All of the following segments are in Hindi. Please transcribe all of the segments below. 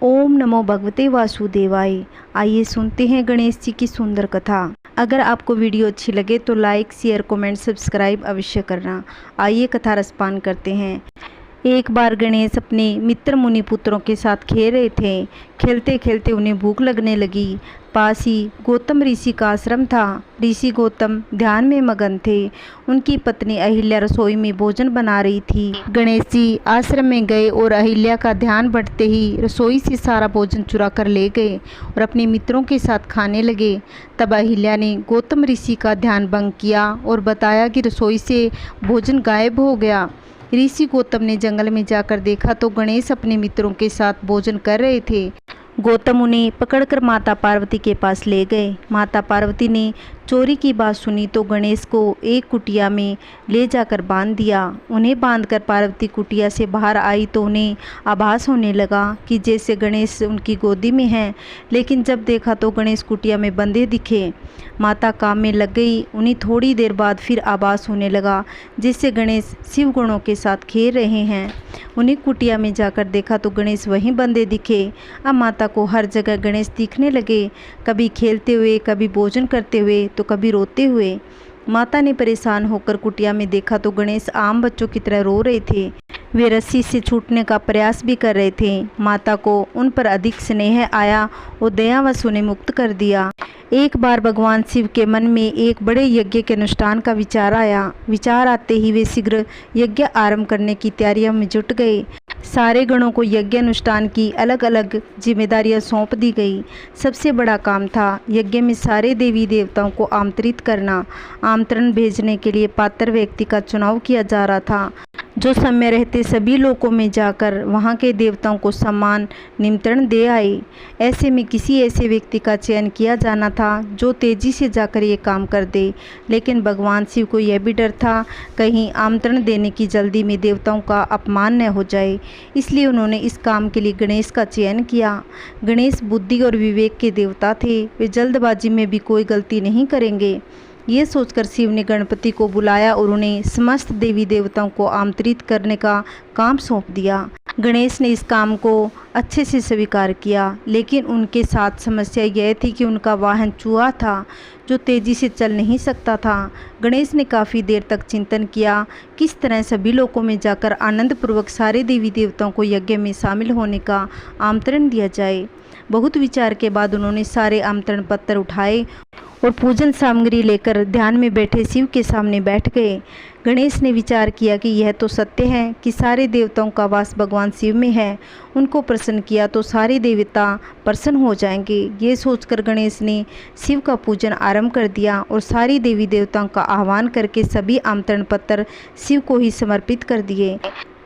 ओम नमो भगवते वासुदेवाय। आइए सुनते हैं गणेश जी की सुंदर कथा। अगर आपको वीडियो अच्छी लगे तो लाइक, शेयर, कमेंट, सब्सक्राइब अवश्य करना। आइए कथा रसपान करते हैं। एक बार गणेश अपने मित्र मुनि पुत्रों के साथ खेल रहे थे। खेलते खेलते उन्हें भूख लगने लगी। पास ही गौतम ऋषि का आश्रम था। ऋषि गौतम ध्यान में मगन थे। उनकी पत्नी अहिल्या रसोई में भोजन बना रही थी। गणेश जी आश्रम में गए और अहिल्या का ध्यान बढ़ते ही रसोई से सारा भोजन चुरा कर ले गए और अपने मित्रों के साथ खाने लगे। तब अहिल्या ने गौतम ऋषि का ध्यान भंग किया और बताया कि रसोई से भोजन गायब हो गया। ऋषि गौतम ने जंगल में जाकर देखा तो गणेश अपने मित्रों के साथ भोजन कर रहे थे। गौतम उन्हें पकड़कर माता पार्वती के पास ले गए। माता पार्वती ने चोरी की बात सुनी तो गणेश को एक कुटिया में ले जाकर बांध दिया। उन्हें बांधकर पार्वती कुटिया से बाहर आई तो उन्हें आभास होने लगा कि जैसे गणेश उनकी गोदी में हैं, लेकिन जब देखा तो गणेश कुटिया में बंधे दिखे। माता काम में लग गई। उन्हें थोड़ी देर बाद फिर आभास होने लगा जैसे गणेश शिव गुणों के साथ खेल रहे हैं। उन्हें कुटिया में जाकर देखा तो गणेश वहीं बंधे दिखे। अब माता को हर जगह गणेश दिखने लगे, कभी खेलते हुए, कभी भोजन करते हुए तो कभी रोते हुए। माता ने परेशान होकर कुटिया में देखा तो गणेश आम बच्चों की तरह रो रहे थे। वे रस्सी से छूटने का प्रयास भी कर रहे थे। माता को उन पर अधिक स्नेह आया और दयावश उन्हें मुक्त कर दिया। एक बार भगवान शिव के मन में एक बड़े यज्ञ के अनुष्ठान का विचार आया। विचार आते ही वे शीघ्र यज्ञ आरंभ करने की तैयारियों में जुट गए। सारे गणों को यज्ञ अनुष्ठान की अलग अलग जिम्मेदारियां सौंप दी गई। सबसे बड़ा काम था यज्ञ में सारे देवी देवताओं को आमंत्रित करना। आमंत्रण भेजने के लिए पात्र व्यक्ति का चुनाव किया जा रहा था, जो समय रहते सभी लोकों में जाकर वहां के देवताओं को सम्मान निमंत्रण दे आए। ऐसे में किसी ऐसे व्यक्ति का चयन किया जाना था जो तेजी से जाकर ये काम कर दे। लेकिन भगवान शिव को यह भी डर था कहीं आमंत्रण देने की जल्दी में देवताओं का अपमान न हो जाए, इसलिए उन्होंने इस काम के लिए गणेश का चयन किया। गणेश बुद्धि और विवेक के देवता थे। वे जल्दबाजी में भी कोई गलती नहीं करेंगे। ये सोचकर शिव ने गणपति को बुलाया और उन्हें समस्त देवी देवताओं को आमंत्रित करने का काम सौंप दिया। गणेश ने इस काम को अच्छे से स्वीकार किया, लेकिन उनके साथ समस्या यह थी कि उनका वाहन चूहा था जो तेजी से चल नहीं सकता था। गणेश ने काफ़ी देर तक चिंतन किया किस तरह सभी लोकों में जाकर आनंदपूर्वक सारे देवी देवताओं को यज्ञ में शामिल होने का आमंत्रण दिया जाए। बहुत विचार के बाद उन्होंने सारे आमंत्रण पत्र उठाए और पूजन सामग्री लेकर ध्यान में बैठे शिव के सामने बैठ गए। गणेश ने विचार किया कि यह तो सत्य है कि सारे देवताओं का वास भगवान शिव में है। उनको प्रसन्न किया तो सारे देवता प्रसन्न हो जाएंगे। ये सोचकर गणेश ने शिव का पूजन आरंभ कर दिया और सारी देवी देवताओं का आह्वान करके सभी आमंत्रण पत्र शिव को ही समर्पित कर दिए।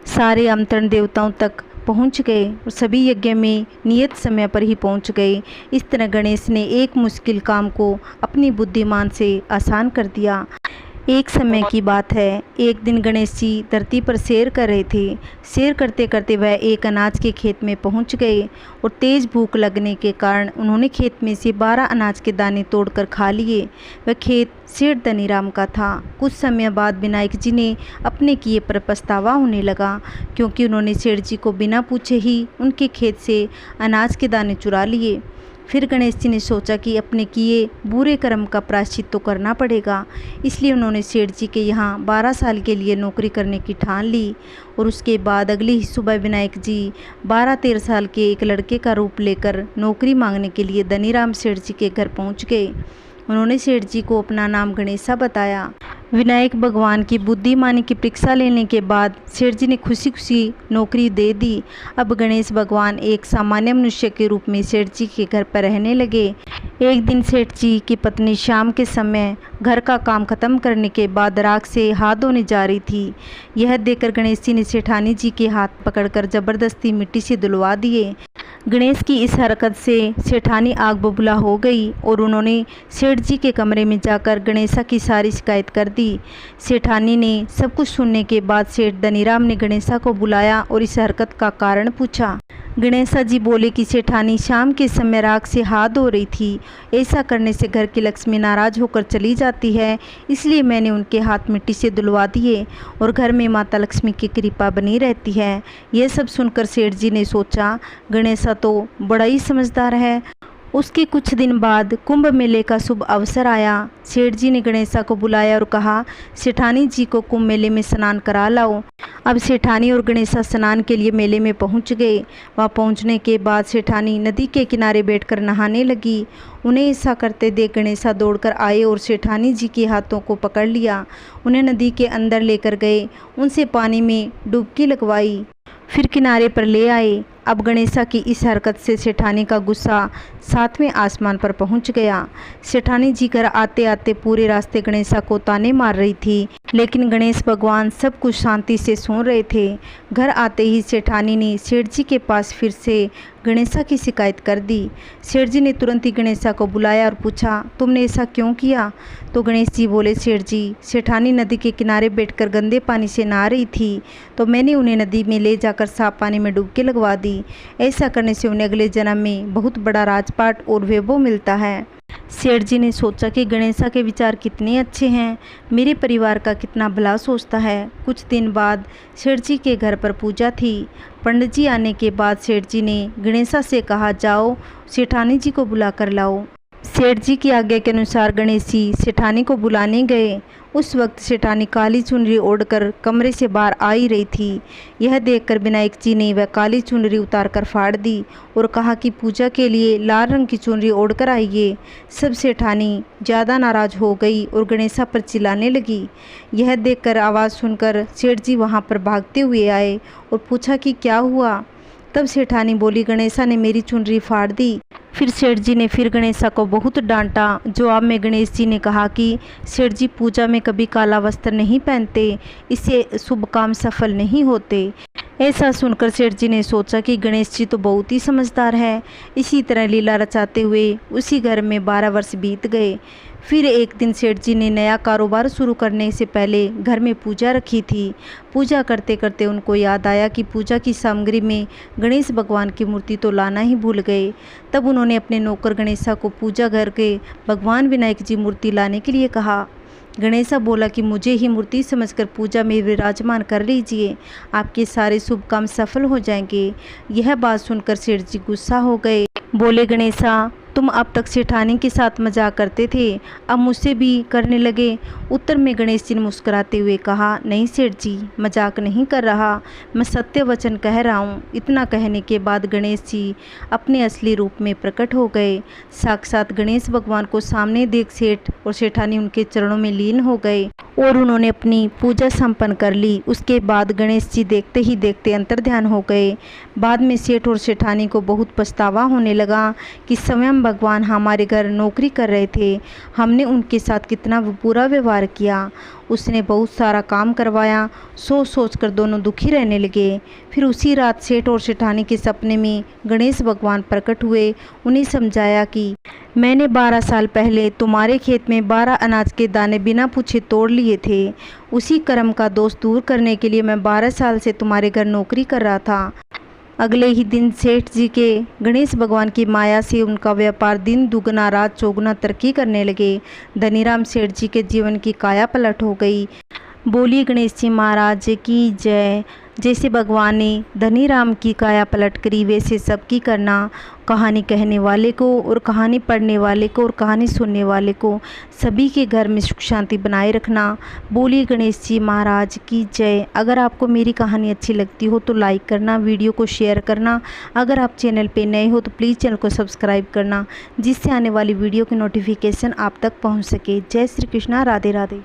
सारे आमंत्रण देवताओं तक पहुंच गए और सभी यज्ञ में नियत समय पर ही पहुंच गए। इस तरह गणेश ने एक मुश्किल काम को अपनी बुद्धिमान से आसान कर दिया। एक समय की बात है, एक दिन गणेश जी धरती पर सैर कर रहे थे। सैर करते करते वह एक अनाज के खेत में पहुंच गए और तेज भूख लगने के कारण उन्होंने खेत में से 12 अनाज के दाने तोड़कर खा लिए। वह खेत सेठ धनीराम का था। कुछ समय बाद विनायक जी ने अपने किए पर पछतावा होने लगा, क्योंकि उन्होंने सेठ जी को बिना पूछे ही उनके खेत से अनाज के दाने चुरा लिए। फिर गणेश जी ने सोचा कि अपने किए बुरे कर्म का प्रायश्चित तो करना पड़ेगा, इसलिए उन्होंने सेठ जी के यहाँ 12 साल के लिए नौकरी करने की ठान ली। और उसके बाद अगली ही सुबह विनायक जी 12-13 साल के एक लड़के का रूप लेकर नौकरी मांगने के लिए धनीराम सेठ जी के घर पहुँच गए। उन्होंने सेठ जी को अपना नाम गणेशा बताया। विनायक भगवान की बुद्धिमानी की परीक्षा लेने के बाद सेठ जी ने खुशी खुशी नौकरी दे दी। अब गणेश भगवान एक सामान्य मनुष्य के रूप में सेठ जी के घर पर रहने लगे। एक दिन सेठ जी की पत्नी शाम के समय घर का काम खत्म करने के बाद राख से हाथ धोने जा रही थी। यह देखकर गणेश जी ने सेठानी जी के हाथ पकड़कर जबरदस्ती मिट्टी से धुलवा दिए। गणेश की इस हरकत से सेठानी आग बबूला हो गई और उन्होंने सेठ जी के कमरे में जाकर गणेशा की सारी शिकायत कर दी। सेठानी ने सब कुछ सुनने के बाद सेठ धनीराम ने गणेशा को बुलाया और इस हरकत का कारण पूछा। गणेशा जी बोले कि सेठानी शाम के समय राख से हाथ धो रही थी। ऐसा करने से घर की लक्ष्मी नाराज होकर चली जाती है, इसलिए मैंने उनके हाथ मिट्टी से धुलवा दिए और घर में माता लक्ष्मी की कृपा बनी रहती है। यह सब सुनकर सेठ जी ने सोचा, गणेशा तो बड़ा ही समझदार है। उसके कुछ दिन बाद कुंभ मेले का शुभ अवसर आया। सेठ जी ने गणेशा को बुलाया और कहा, सेठानी जी को कुंभ मेले में स्नान करा लाओ। अब सेठानी और गणेशा स्नान के लिए मेले में पहुंच गए। वहां पहुंचने के बाद सेठानी नदी के किनारे बैठकर नहाने लगी। उन्हें ऐसा करते देख गणेशा दौड़कर आए और सेठानी जी के हाथों को पकड़ लिया। उन्हें नदी के अंदर लेकर गए, उनसे पानी में डुबकी लगवाई, फिर किनारे पर ले आए। अब गणेशा की इस हरकत से सेठानी का गुस्सा 7वें आसमान पर पहुंच गया। सेठानी जी घर आते आते पूरे रास्ते गणेशा को ताने मार रही थी, लेकिन गणेश भगवान सब कुछ शांति से सुन रहे थे। घर आते ही सेठानी ने सेठ जी के पास फिर से गणेशा की शिकायत कर दी। सेठ जी ने तुरंत ही गणेशा को बुलाया और पूछा, तुमने ऐसा क्यों किया? तो गणेश जी बोले, सेठ जी, सेठानी नदी के किनारे बैठकर गंदे पानी से नहा रही थी, तो मैंने उन्हें नदी में ले जाकर साफ पानी में डुबकी लगवा दी। ऐसा करने से उन्हें अगले जन्म में बहुत बड़ा राजपाट और वैभव मिलता है। सेठ जी ने सोचा कि गणेशा के विचार कितने अच्छे हैं, मेरे परिवार का कितना भला सोचता है। कुछ दिन बाद सेठ जी के घर पर पूजा थी। पंडित जी आने के बाद सेठ जी ने गणेशा से कहा, जाओ सेठानी जी को बुला कर लाओ। सेठ जी की आज्ञा के अनुसार गणेश जी सेठानी को बुलाने गए। उस वक्त सेठानी काली चुनरी ओढ़कर कमरे से बाहर आ ही रही थी। यह देखकर विनायक जी ने वह काली चुनरी उतारकर फाड़ दी और कहा कि पूजा के लिए लाल रंग की चुनरी ओढ़कर आइए। सब सेठानी ज़्यादा नाराज हो गई और गणेशा पर चिल्लाने लगी। यह देखकर आवाज़ सुनकर सेठ जी वहाँ पर भागते हुए आए और पूछा कि क्या हुआ। तब सेठानी बोली, गणेशा ने मेरी चुनरी फाड़ दी। फिर सेठ जी ने फिर गणेशा को बहुत डांटा। जवाब में गणेश जी ने कहा कि सेठ जी पूजा में कभी काला वस्त्र नहीं पहनते, इससे शुभ काम सफल नहीं होते। ऐसा सुनकर सेठ जी ने सोचा कि गणेश जी तो बहुत ही समझदार है। इसी तरह लीला रचाते हुए उसी घर में 12 वर्ष बीत गए। फिर एक दिन सेठ जी ने नया कारोबार शुरू करने से पहले घर में पूजा रखी थी। पूजा करते करते उनको याद आया कि पूजा की सामग्री में गणेश भगवान की मूर्ति तो लाना ही भूल गए। तब उन्होंने अपने नौकर गणेशा को पूजा घर के भगवान विनायक जी मूर्ति लाने के लिए कहा। गणेशा बोला कि मुझे ही मूर्ति समझकर पूजा में विराजमान कर लीजिए, आपके सारे शुभ काम सफल हो जाएंगे। यह बात सुनकर सेठ जी गुस्सा हो गए। बोले, गणेशा तुम अब तक सेठानी के साथ मजाक करते थे, अब मुझसे भी करने लगे। उत्तर में गणेश जी ने मुस्कुराते हुए कहा, नहीं सेठ जी, मजाक नहीं कर रहा, मैं सत्य वचन कह रहा हूँ। इतना कहने के बाद गणेश जी अपने असली रूप में प्रकट हो गए। साक्षात गणेश भगवान को सामने देख सेठ और सेठानी उनके चरणों में लीन हो गए और उन्होंने अपनी पूजा संपन्न कर ली। उसके बाद गणेश जी देखते ही देखते अंतर्ध्यान हो गए। बाद में सेठ और सेठानी को बहुत पछतावा होने लगा कि स्वयं भगवान हमारे घर नौकरी कर रहे थे, हमने उनके साथ कितना बुरा व्यवहार किया। उसने बहुत सारा काम करवाया। सोच सोच कर दोनों दुखी रहने लगे। फिर उसी रात सेठ और सेठानी के सपने में गणेश भगवान प्रकट हुए। उन्हें समझाया कि मैंने 12 साल पहले तुम्हारे खेत में 12 अनाज के दाने बिना पूछे तोड़ लिए थे। उसी कर्म का दोष दूर करने के लिए मैं 12 साल से तुम्हारे घर नौकरी कर रहा था। अगले ही दिन सेठ जी के गणेश भगवान की माया से उनका व्यापार दिन दुगना रात चौगुना तरक्की करने लगे। धनीराम सेठ जी के जीवन की काया पलट हो गई। बोलिए गणेश जी महाराज की जय। जैसे भगवान ने धनीराम की काया पलट करी, वैसे सबकी करना। कहानी कहने वाले को और कहानी पढ़ने वाले को और कहानी सुनने वाले को सभी के घर में सुख शांति बनाए रखना। बोलिए गणेश जी महाराज की जय। अगर आपको मेरी कहानी अच्छी लगती हो तो लाइक करना, वीडियो को शेयर करना। अगर आप चैनल पे नए हो तो प्लीज़ चैनल को सब्सक्राइब करना, जिससे आने वाली वीडियो की नोटिफिकेशन आप तक पहुँच सके। जय श्री कृष्णा, राधे राधे।